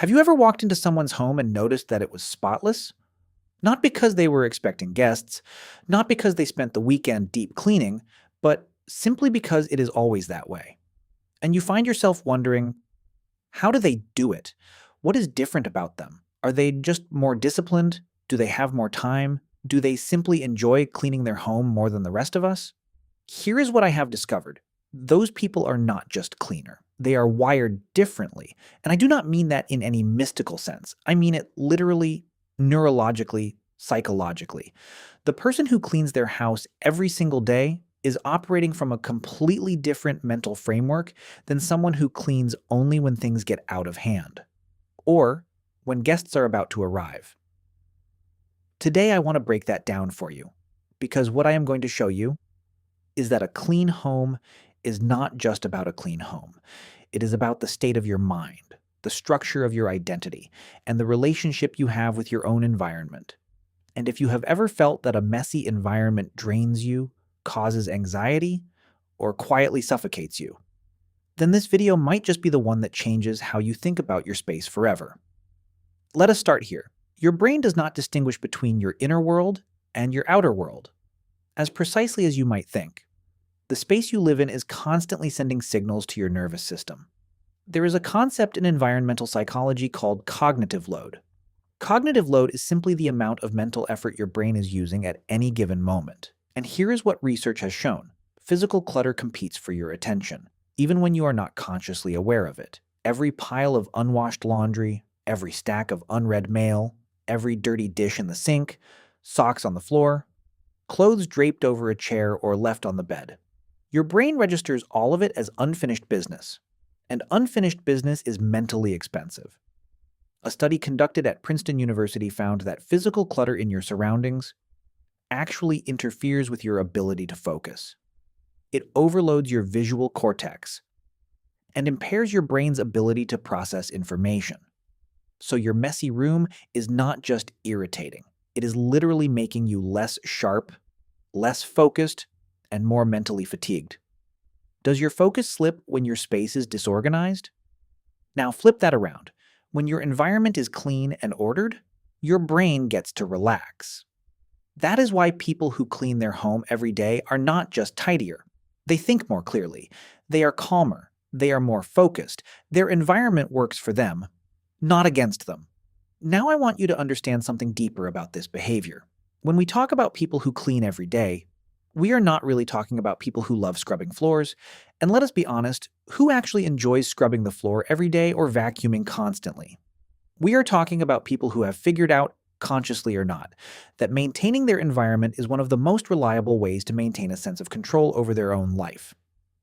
Have you ever walked into someone's home and noticed that it was spotless? Not because they were expecting guests, not because they spent the weekend deep cleaning, but simply because it is always that way. And you find yourself wondering, how do they do it? What is different about them? Are they just more disciplined? Do they have more time? Do they simply enjoy cleaning their home more than the rest of us? Here is what I have discovered. Those people are not just cleaner. They are wired differently. And I do not mean that in any mystical sense. I mean it literally, neurologically, psychologically. The person who cleans their house every single day is operating from a completely different mental framework than someone who cleans only when things get out of hand, or when guests are about to arrive. Today, I want to break that down for you, because what I am going to show you is that a clean home is not just about a clean home. It is about the state of your mind, the structure of your identity, and the relationship you have with your own environment. And if you have ever felt that a messy environment drains you, causes anxiety, or quietly suffocates you, then this video might just be the one that changes how you think about your space forever. Let us start here. Your brain does not distinguish between your inner world and your outer world, as precisely as you might think. The space you live in is constantly sending signals to your nervous system. There is a concept in environmental psychology called cognitive load. Cognitive load is simply the amount of mental effort your brain is using at any given moment. And here is what research has shown. Physical clutter competes for your attention, even when you are not consciously aware of it. Every pile of unwashed laundry, every stack of unread mail, every dirty dish in the sink, socks on the floor, clothes draped over a chair or left on the bed. Your brain registers all of it as unfinished business, and unfinished business is mentally expensive. A study conducted at Princeton University found that physical clutter in your surroundings actually interferes with your ability to focus. It overloads your visual cortex and impairs your brain's ability to process information. So your messy room is not just irritating. It is literally making you less sharp, less focused, and more mentally fatigued. Does your focus slip when your space is disorganized? Now flip that around. When your environment is clean and ordered, your brain gets to relax. That is why people who clean their home every day are not just tidier. They think more clearly. They are calmer. They are more focused. Their environment works for them, not against them. Now I want you to understand something deeper about this behavior. When we talk about people who clean every day, we are not really talking about people who love scrubbing floors. And let us be honest, who actually enjoys scrubbing the floor every day or vacuuming constantly? We are talking about people who have figured out, consciously or not, that maintaining their environment is one of the most reliable ways to maintain a sense of control over their own life.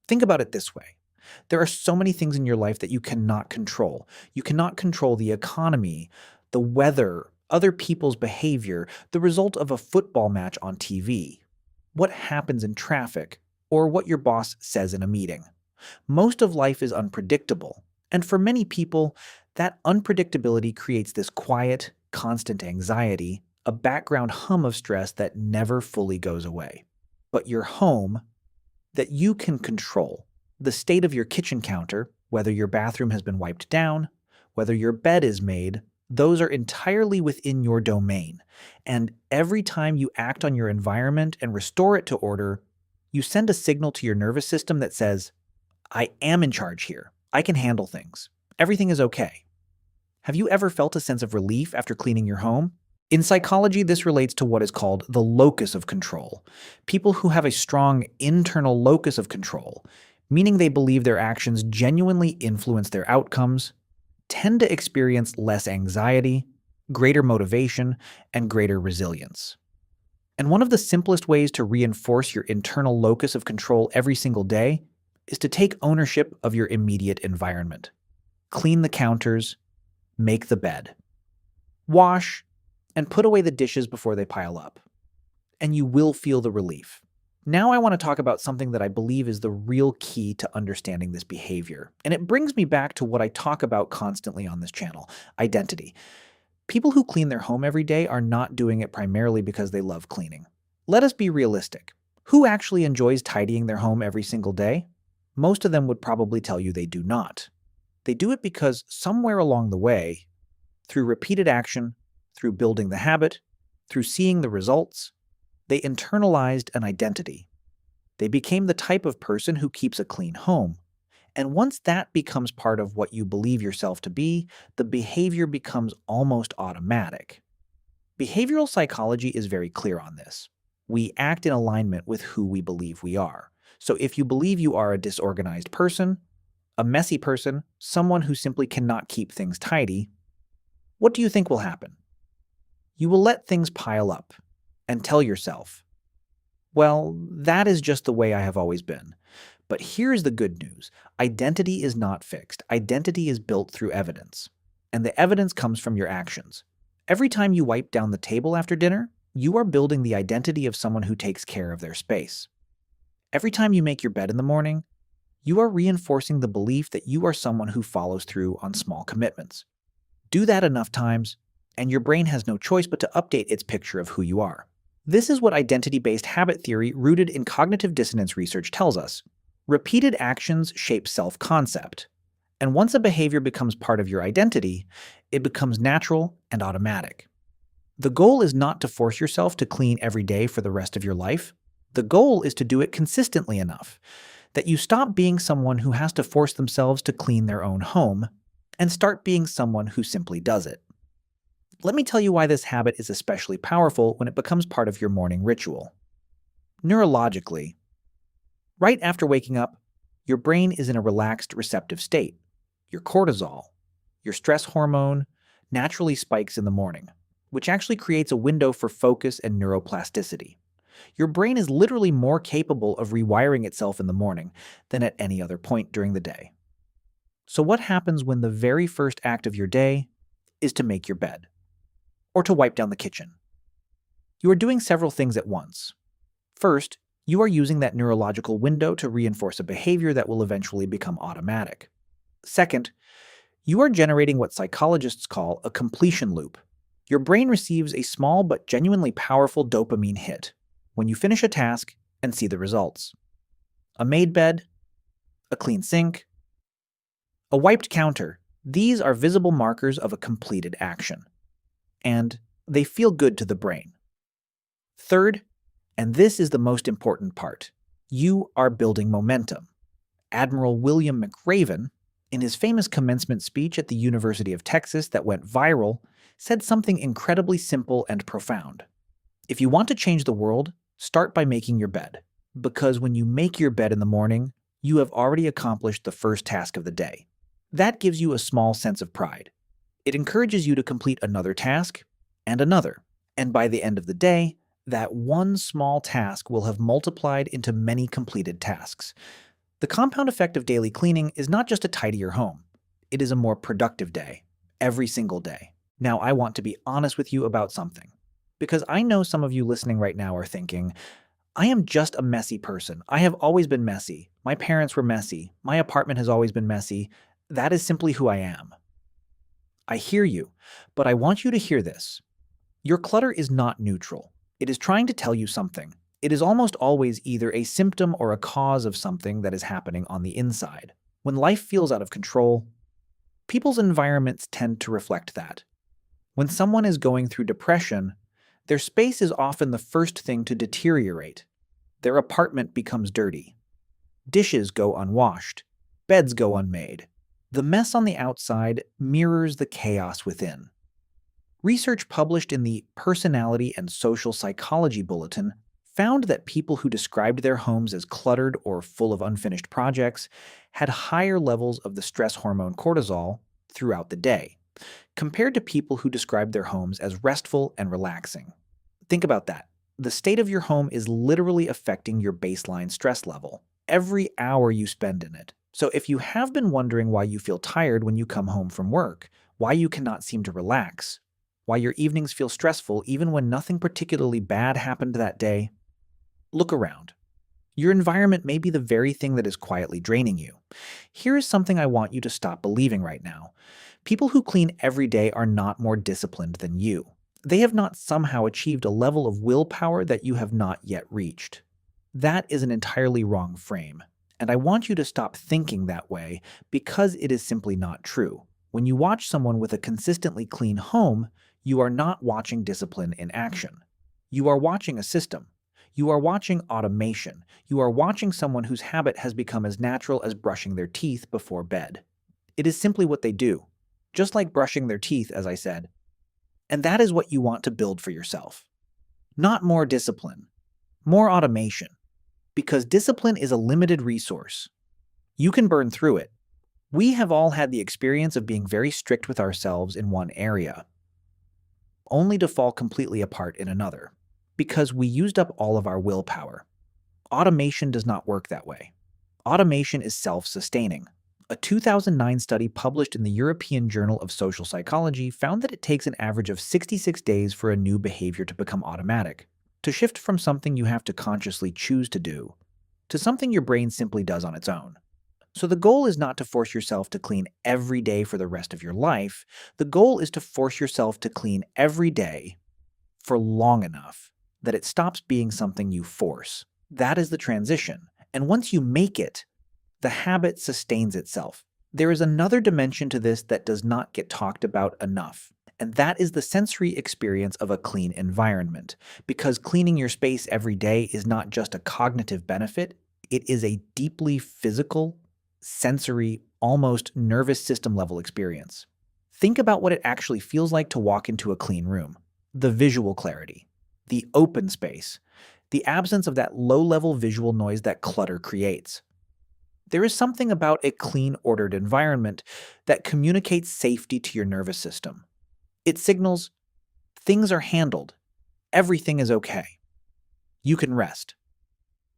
Think about it this way. There are so many things in your life that you cannot control. You cannot control the economy, the weather, other people's behavior, the result of a football match on TV, what happens in traffic, or what your boss says in a meeting. Most of life is unpredictable, and for many people, that unpredictability creates this quiet, constant anxiety, a background hum of stress that never fully goes away. But your home, that you can control, the state of your kitchen counter, whether your bathroom has been wiped down, whether your bed is made, those are entirely within your domain. And every time you act on your environment and restore it to order, you send a signal to your nervous system that says, I am in charge here. I can handle things. Everything is okay. Have you ever felt a sense of relief after cleaning your home? In psychology, this relates to what is called the locus of control. People who have a strong internal locus of control, meaning they believe their actions genuinely influence their outcomes, tend to experience less anxiety, greater motivation, and greater resilience. And one of the simplest ways to reinforce your internal locus of control every single day is to take ownership of your immediate environment. Clean the counters, make the bed, wash, and put away the dishes before they pile up. And you will feel the relief. Now I want to talk about something that I believe is the real key to understanding this behavior. And it brings me back to what I talk about constantly on this channel, identity. People who clean their home every day are not doing it primarily because they love cleaning. Let us be realistic. Who actually enjoys tidying their home every single day? Most of them would probably tell you they do not. They do it because somewhere along the way, through repeated action, through building the habit, through seeing the results, they internalized an identity. They became the type of person who keeps a clean home. And once that becomes part of what you believe yourself to be, the behavior becomes almost automatic. Behavioral psychology is very clear on this. We act in alignment with who we believe we are. So if you believe you are a disorganized person, a messy person, someone who simply cannot keep things tidy, what do you think will happen? You will let things pile up and tell yourself, well, that is just the way I have always been. But here's the good news. Identity is not fixed. Identity is built through evidence. And the evidence comes from your actions. Every time you wipe down the table after dinner, you are building the identity of someone who takes care of their space. Every time you make your bed in the morning, you are reinforcing the belief that you are someone who follows through on small commitments. Do that enough times, and your brain has no choice but to update its picture of who you are. This is what identity-based habit theory rooted in cognitive dissonance research tells us. Repeated actions shape self-concept. And once a behavior becomes part of your identity, it becomes natural and automatic. The goal is not to force yourself to clean every day for the rest of your life. The goal is to do it consistently enough that you stop being someone who has to force themselves to clean their own home and start being someone who simply does it. Let me tell you why this habit is especially powerful when it becomes part of your morning ritual. Neurologically, right after waking up, your brain is in a relaxed, receptive state. Your cortisol, your stress hormone, naturally spikes in the morning, which actually creates a window for focus and neuroplasticity. Your brain is literally more capable of rewiring itself in the morning than at any other point during the day. So what happens when the very first act of your day is to make your bed? Or to wipe down the kitchen? You are doing several things at once. First, you are using that neurological window to reinforce a behavior that will eventually become automatic. Second, you are generating what psychologists call a completion loop. Your brain receives a small but genuinely powerful dopamine hit when you finish a task and see the results. A made bed, a clean sink, a wiped counter. These are visible markers of a completed action. And they feel good to the brain. Third, and this is the most important part, you are building momentum. Admiral William McRaven, in his famous commencement speech at the University of Texas that went viral, said something incredibly simple and profound. If you want to change the world, start by making your bed. Because when you make your bed in the morning, you have already accomplished the first task of the day. That gives you a small sense of pride. It encourages you to complete another task and another. And by the end of the day, that one small task will have multiplied into many completed tasks. The compound effect of daily cleaning is not just a tidier home. It is a more productive day, every single day. Now, I want to be honest with you about something. Because I know some of you listening right now are thinking, I am just a messy person. I have always been messy. My parents were messy. My apartment has always been messy. That is simply who I am. I hear you, but I want you to hear this. Your clutter is not neutral. It is trying to tell you something. It is almost always either a symptom or a cause of something that is happening on the inside. When life feels out of control, people's environments tend to reflect that. When someone is going through depression, their space is often the first thing to deteriorate. Their apartment becomes dirty. Dishes go unwashed. Beds go unmade. The mess on the outside mirrors the chaos within. Research published in the Personality and Social Psychology Bulletin found that people who described their homes as cluttered or full of unfinished projects had higher levels of the stress hormone cortisol throughout the day, compared to people who described their homes as restful and relaxing. Think about that. The state of your home is literally affecting your baseline stress level every hour you spend in it. So if you have been wondering why you feel tired when you come home from work, why you cannot seem to relax, why your evenings feel stressful even when nothing particularly bad happened that day, look around. Your environment may be the very thing that is quietly draining you. Here is something I want you to stop believing right now. People who clean every day are not more disciplined than you. They have not somehow achieved a level of willpower that you have not yet reached. That is an entirely wrong frame. And I want you to stop thinking that way because it is simply not true. When you watch someone with a consistently clean home, you are not watching discipline in action. You are watching a system. You are watching automation. You are watching someone whose habit has become as natural as brushing their teeth before bed. It is simply what they do, just like brushing their teeth, as I said. And that is what you want to build for yourself. Not more discipline, more automation, because discipline is a limited resource. You can burn through it. We have all had the experience of being very strict with ourselves in one area, only to fall completely apart in another, because we used up all of our willpower. Automation does not work that way. Automation is self-sustaining. A 2009 study published in the European Journal of Social Psychology found that it takes an average of 66 days for a new behavior to become automatic, to shift from something you have to consciously choose to do, to something your brain simply does on its own. So the goal is not to force yourself to clean every day for the rest of your life. The goal is to force yourself to clean every day for long enough that it stops being something you force. That is the transition. And once you make it, the habit sustains itself. There is another dimension to this that does not get talked about enough, and that is the sensory experience of a clean environment. Because cleaning your space every day is not just a cognitive benefit, it is a deeply physical, sensory, almost nervous system level experience. Think about what it actually feels like to walk into a clean room. The visual clarity, the open space, the absence of that low-level visual noise that clutter creates. There is something about a clean, ordered environment that communicates safety to your nervous system. It signals things are handled, everything is okay. You can rest.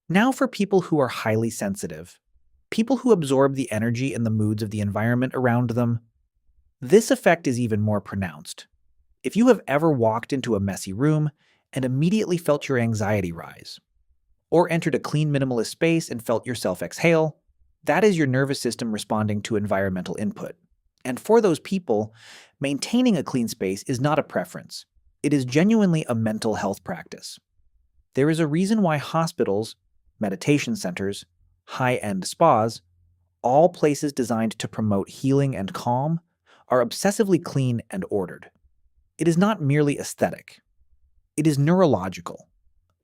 Now for people who are highly sensitive, people who absorb the energy and the moods of the environment around them, this effect is even more pronounced. If you have ever walked into a messy room and immediately felt your anxiety rise, or entered a clean minimalist space and felt yourself exhale, that is your nervous system responding to environmental input. And for those people, maintaining a clean space is not a preference. It is genuinely a mental health practice. There is a reason why hospitals, meditation centers, high-end spas, all places designed to promote healing and calm, are obsessively clean and ordered. It is not merely aesthetic. It is neurological.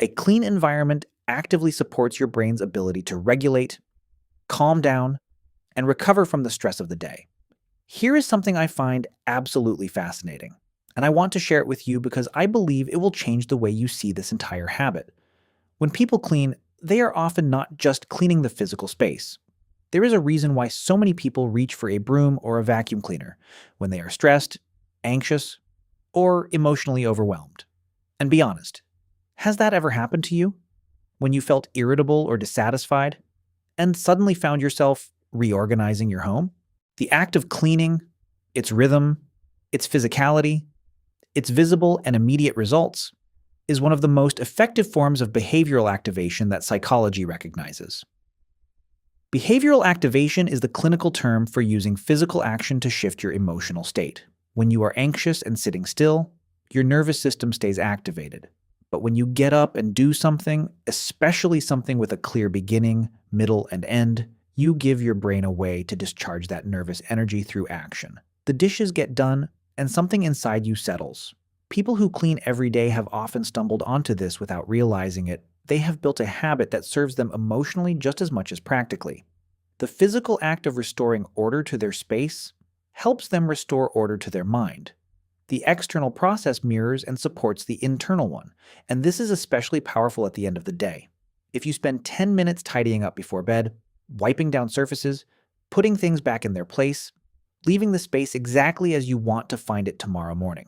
A clean environment actively supports your brain's ability to regulate, calm down, and recover from the stress of the day. Here is something I find absolutely fascinating, and I want to share it with you because I believe it will change the way you see this entire habit. When people clean, they are often not just cleaning the physical space. There is a reason why so many people reach for a broom or a vacuum cleaner when they are stressed, anxious, or emotionally overwhelmed. And be honest, has that ever happened to you? When you felt irritable or dissatisfied, and suddenly found yourself reorganizing your home? The act of cleaning, its rhythm, its physicality, its visible and immediate results, is one of the most effective forms of behavioral activation that psychology recognizes. Behavioral activation is the clinical term for using physical action to shift your emotional state. When you are anxious and sitting still, your nervous system stays activated. But when you get up and do something, especially something with a clear beginning, middle, and end, you give your brain a way to discharge that nervous energy through action. The dishes get done, and something inside you settles. People who clean every day have often stumbled onto this without realizing it. They have built a habit that serves them emotionally just as much as practically. The physical act of restoring order to their space helps them restore order to their mind. The external process mirrors and supports the internal one, and this is especially powerful at the end of the day. If you spend 10 minutes tidying up before bed, wiping down surfaces, putting things back in their place, leaving the space exactly as you want to find it tomorrow morning,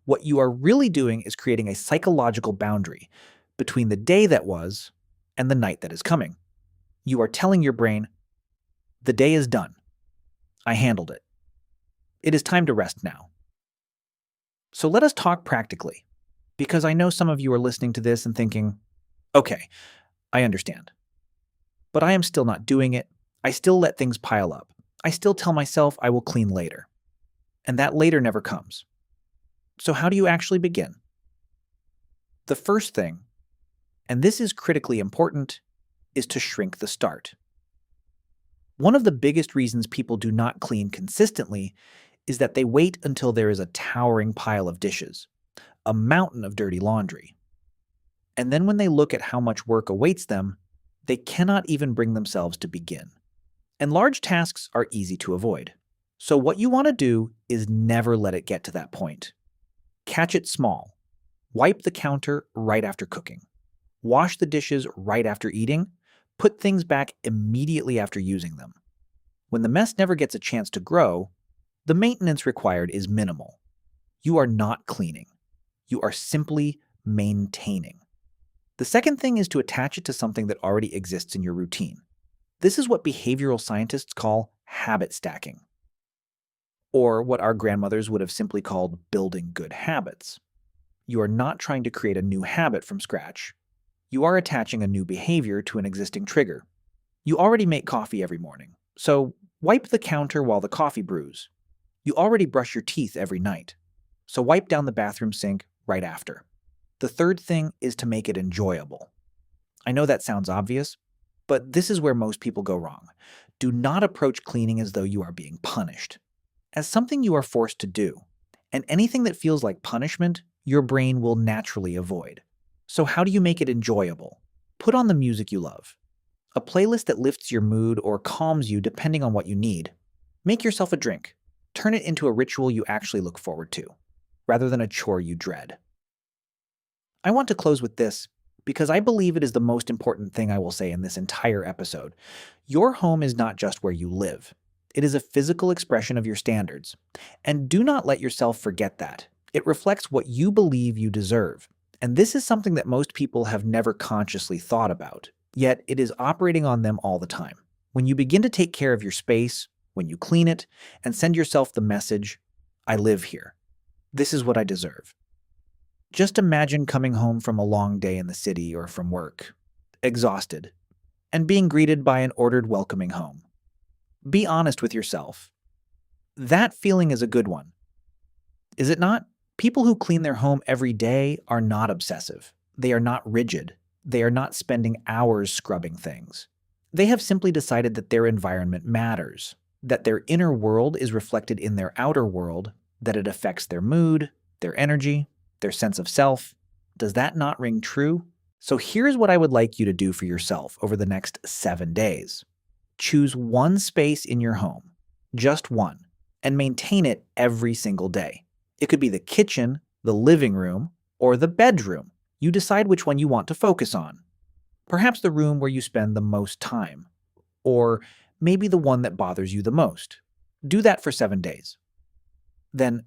what you are really doing is creating a psychological boundary between the day that was and the night that is coming. You are telling your brain, the day is done. I handled it. It is time to rest now. So let us talk practically, because I know some of you are listening to this and thinking, okay, I understand. But I am still not doing it. I still let things pile up. I still tell myself I will clean later. And that later never comes. So how do you actually begin? The first thing, and this is critically important, is to shrink the start. One of the biggest reasons people do not clean consistently is that they wait until there is a towering pile of dishes, a mountain of dirty laundry. And then when they look at how much work awaits them, they cannot even bring themselves to begin. And large tasks are easy to avoid. So what you want to do is never let it get to that point. Catch it small. Wipe the counter right after cooking. Wash the dishes right after eating. Put things back immediately after using them. When the mess never gets a chance to grow, the maintenance required is minimal. You are not cleaning. You are simply maintaining. The second thing is to attach it to something that already exists in your routine. This is what behavioral scientists call habit stacking, or what our grandmothers would have simply called building good habits. You are not trying to create a new habit from scratch. You are attaching a new behavior to an existing trigger. You already make coffee every morning, so wipe the counter while the coffee brews. You already brush your teeth every night, so wipe down the bathroom sink right after. The third thing is to make it enjoyable. I know that sounds obvious, but this is where most people go wrong. Do not approach cleaning as though you are being punished, as something you are forced to do. And anything that feels like punishment, your brain will naturally avoid. So how do you make it enjoyable? Put on the music you love. A playlist that lifts your mood or calms you depending on what you need. Make yourself a drink. Turn it into a ritual you actually look forward to, rather than a chore you dread. I want to close with this because I believe it is the most important thing I will say in this entire episode. Your home is not just where you live. It is a physical expression of your standards. And do not let yourself forget that. It reflects what you believe you deserve. And this is something that most people have never consciously thought about, yet it is operating on them all the time. When you begin to take care of your space, when you clean it, and send yourself the message, I live here. This is what I deserve. Just imagine coming home from a long day in the city or from work, exhausted, and being greeted by an ordered, welcoming home. Be honest with yourself. That feeling is a good one. Is it not? People who clean their home every day are not obsessive. They are not rigid. They are not spending hours scrubbing things. They have simply decided that their environment matters, that their inner world is reflected in their outer world, that it affects their mood, their energy, their sense of self. Does that not ring true? So here's what I would like you to do for yourself over the next 7 days. Choose one space in your home, just one, and maintain it every single day. It could be the kitchen, the living room, or the bedroom. You decide which one you want to focus on. Perhaps the room where you spend the most time, or maybe the one that bothers you the most. Do that for 7 days. Then,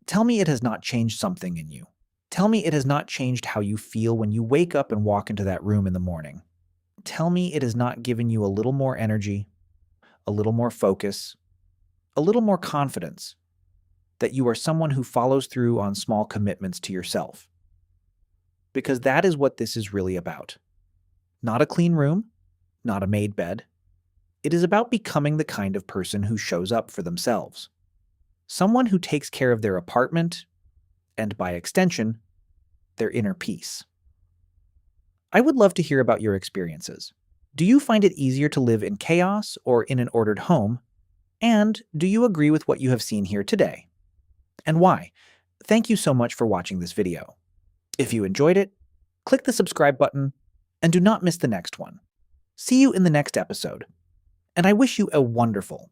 tell me it has not changed something in you. Tell me it has not changed how you feel when you wake up and walk into that room in the morning. Tell me it has not given you a little more energy, a little more focus, a little more confidence, that you are someone who follows through on small commitments to yourself. Because that is what this is really about. Not a clean room, not a made bed. It is about becoming the kind of person who shows up for themselves. Someone who takes care of their apartment, and by extension, their inner peace. I would love to hear about your experiences. Do you find it easier to live in chaos or in an ordered home? And do you agree with what you have seen here today? And why? Thank you so much for watching this video. If you enjoyed it, click the subscribe button and do not miss the next one. See you in the next episode. And I wish you a wonderful,